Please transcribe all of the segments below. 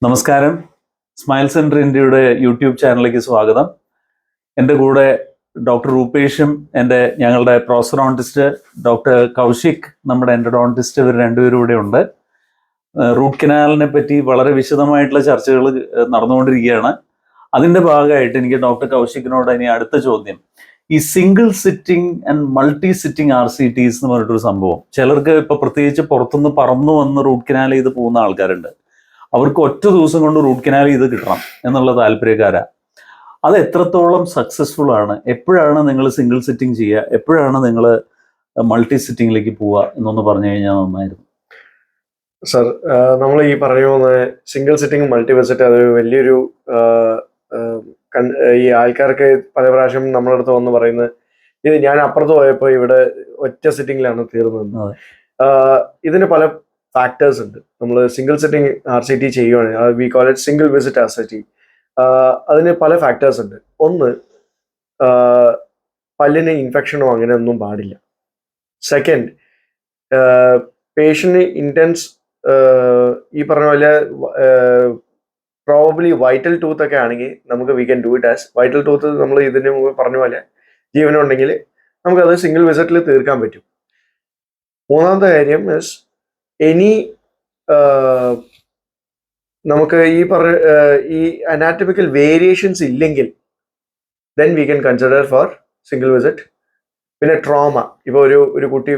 നമസ്കാരം. Smile centre ഇന്ത്യയുടെ YouTube ചാനലിലേക്ക് സ്വാഗതം. എൻ്റെ കൂടെ ഡോക്ടർ രൂപേഷും ഞങ്ങളുടെ പ്രോസ്റ്റോഡോണ്ടിസ്റ്റ് ഡോക്ടർ കൗശിക്, നമ്മുടെ എൻഡോഡോണ്ടിസ്റ്റ്, ഇവർ രണ്ടുപേരും ഇവിടെ ഉണ്ട്. റൂട്ട് കനാലിനെ പറ്റി വളരെ വിശദമായിട്ടുള്ള ചർച്ചകൾ നടന്നുകൊണ്ടിരിക്കുകയാണ്. അതിൻ്റെ ഭാഗമായിട്ട് എനിക്ക് ഡോക്ടർ കൗശിക്കിനോട് ഇനി അടുത്ത ചോദ്യം, ഈ single sitting and multi sitting RCTs എന്ന് പറഞ്ഞിട്ടൊരു സംഭവം, ചിലർക്ക് ഇപ്പോൾ പ്രത്യേകിച്ച് പുറത്തുനിന്ന് പറന്നു വന്ന് റൂട്ട് കനാൽ ചെയ്ത് പോകുന്ന ആൾക്കാരുണ്ട്. അവർക്ക് ഒറ്റ ദിവസം കൊണ്ട് റൂട്ട് കനാൽ ചെയ്ത് കിട്ടണം എന്നുള്ള താല്പര്യക്കാരാ. അത് എത്രത്തോളം സക്സസ്ഫുൾ ആണ്? എപ്പോഴാണ് നിങ്ങൾ സിംഗിൾ സിറ്റിംഗ് ചെയ്യുക, എപ്പോഴാണ് നിങ്ങൾ മൾട്ടി സിറ്റിംഗിലേക്ക് പോവുക എന്നൊന്ന് പറഞ്ഞു കഴിഞ്ഞാൽ നന്നായിരുന്നു. സർ, നമ്മൾ ഈ പറയുന്ന സിംഗിൾ സിറ്റിംഗ് മൾട്ടി വിസിറ്റ് അതൊരു വലിയൊരു ഈ ആൾക്കാർക്ക് പല പ്രാവശ്യം നമ്മുടെ അടുത്ത് വന്ന് പറയുന്നത്, ഇത് ഞാൻ അപ്പുറത്ത് പോയപ്പോൾ ഇവിടെ ഒറ്റ സിറ്റിംഗിലാണ് തീർന്നത്. ഇതിന് പല ഫാക്ടേഴ്സ് ഉണ്ട്. നമ്മൾ സിംഗിൾ സിറ്റിംഗ് RCT ചെയ്യുവാണെങ്കിൽ, we call it single visit RCT, അതിന് പല ഫാക്ടേഴ്സ് ഉണ്ട്. ഒന്ന്, പല്ലിന് ഇൻഫെക്ഷനോ അങ്ങനെ ഒന്നും പാടില്ല. സെക്കൻഡ്, പേഷ്യന് ഇൻറ്റൻസ് ഈ പറഞ്ഞ പോലെ പ്രോബബ്ലി വൈറ്റൽ ടൂത്ത് ഒക്കെ ആണെങ്കിൽ നമുക്ക് we can do it as vital tooth. നമ്മൾ ഇതിന് മുമ്പ് പറഞ്ഞ പോലെ ജീവനുണ്ടെങ്കിൽ നമുക്കത് സിംഗിൾ വിസിറ്റിൽ തീർക്കാൻ പറ്റും. മൂന്നാമത്തെ കാര്യം ഇസ്, ഇനി നമുക്ക് ഈ അനാറ്റമിക്കൽ വേരിയേഷൻസ് ഇല്ലെങ്കിൽ then we can consider four single visit. പിന്നെ ട്രോമ, ഇപ്പോൾ ഒരു കുട്ടി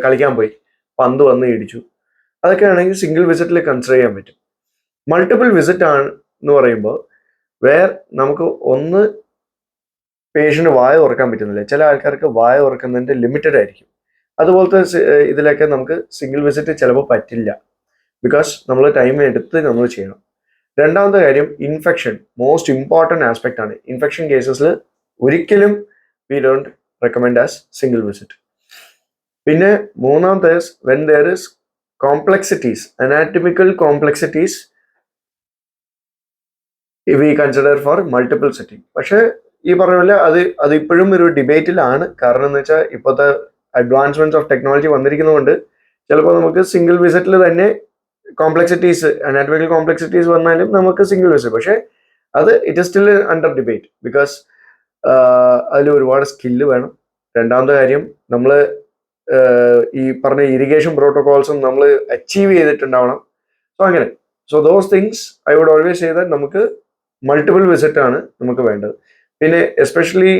കളിക്കാൻ പോയി, പന്ത് വന്ന് ഇടിച്ചു, അതൊക്കെ ആണെങ്കിൽ സിംഗിൾ വിസിറ്റിൽ കൺസിഡർ ചെയ്യാൻ പറ്റും. മൾട്ടിപ്പിൾ വിസിറ്റ് ആണ് എന്ന് പറയുമ്പോൾ നമുക്ക് ഒന്ന് പേഷ്യന്റ് വായ തുറക്കാൻ പറ്റുന്നില്ല, ചില ആൾക്കാർക്ക് വായ തുറക്കുന്നതിൻ്റെ ലിമിറ്റഡ് ആയിരിക്കും. അതുപോലത്തെ ഇതിലൊക്കെ നമുക്ക് സിംഗിൾ വിസിറ്റ് ചിലപ്പോൾ പറ്റില്ല, ബിക്കോസ് നമ്മൾ ടൈം എടുത്ത് നമ്മൾ ചെയ്യണം. രണ്ടാമത്തെ കാര്യം, ഇൻഫെക്ഷൻ മോസ്റ്റ് ഇമ്പോർട്ടൻറ്റ് ആസ്പെക്റ്റ് ആണ്. ഇൻഫെക്ഷൻ കേസസിൽ ഒരിക്കലും we don't recommend as single visit. പിന്നെ മൂന്നാമത്തെ, when there is complexities, anatomical complexities, we consider four multiple sitting. പക്ഷേ ഈ പറഞ്ഞ പോലെ അത് ഇപ്പോഴും ഒരു ഡിബേറ്റിലാണ്. കാരണം എന്ന് വെച്ചാൽ ഇപ്പോഴത്തെ അഡ്വാൻസ്മെന്റ്സ് ഓഫ് ടെക്നോളജി വന്നിരിക്കുന്നതുകൊണ്ട് ചിലപ്പോൾ നമുക്ക് സിംഗിൾ വിസിറ്റിൽ തന്നെ കോംപ്ലക്സിറ്റീസ്, അനാറ്റമിക്കൽ കോംപ്ലക്സിറ്റീസ് വന്നാലും നമുക്ക് സിംഗിൾ വിസിറ്റ്. പക്ഷേ it is still under debate, because അതിൽ ഒരുപാട് സ്കില്ല് വേണം. രണ്ടാമത്തെ കാര്യം, നമ്മൾ ഈ പറഞ്ഞ ഇറിഗേഷൻ പ്രോട്ടോകോൾസും നമ്മൾ അച്ചീവ് ചെയ്തിട്ടുണ്ടാവണം. So those things I would always say that നമുക്ക് മൾട്ടിപ്പിൾ വിസിറ്റ് ആണ് നമുക്ക് വേണ്ടത്. പിന്നെ എസ്പെഷ്യലി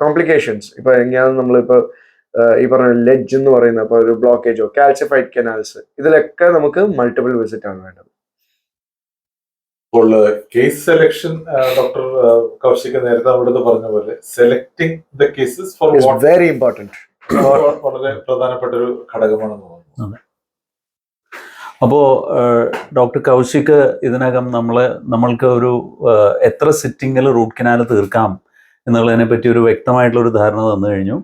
കോംപ്ലിക്കേഷൻസ്, ഇപ്പൊ നമ്മളിപ്പോൾ ഈ പറഞ്ഞ ലെഡ്ജ് എന്ന് പറയുന്ന ഇപ്പോൾ ഒരു ബ്ലോക്കേജോ കാൽസിഫൈഡ് കനാൽസ്, ഇതിലൊക്കെ നമുക്ക് മൾട്ടിപ്പിൾ വിസിറ്റ് ആണ് വേണ്ടത്. ഇപ്പോൾ കേസ് സെലക്ഷൻ, ഡോക്ടർ കൗശിക് നേരത്തെ അവിടുന്ന് പറഞ്ഞ പോലെ selecting the cases four very important, വളരെ പ്രധാനപ്പെട്ട ഒരു ഘടകമാണെന്ന് തോന്നുന്നു. അപ്പോൾ ഡോക്ടർ കൗശിക് ഇതിനകം നമ്മൾക്ക് ഒരു എത്ര സിറ്റിങ്ങിൽ റൂട്ട് കനാൽ തീർക്കാം എന്നുള്ളതിനെ പറ്റി ഒരു വ്യക്തമായിട്ടുള്ളൊരു ധാരണ തന്നു കഴിഞ്ഞു.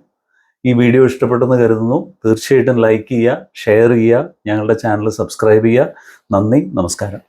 ഈ വീഡിയോ ഇഷ്ടപ്പെട്ടെന്ന് കരുതുന്നു. തീർച്ചയായിട്ടും ലൈക്ക് ചെയ്യുക, ഷെയർ ചെയ്യുക, ഞങ്ങളുടെ ചാനൽ സബ്സ്ക്രൈബ് ചെയ്യുക. നന്ദി, നമസ്കാരം.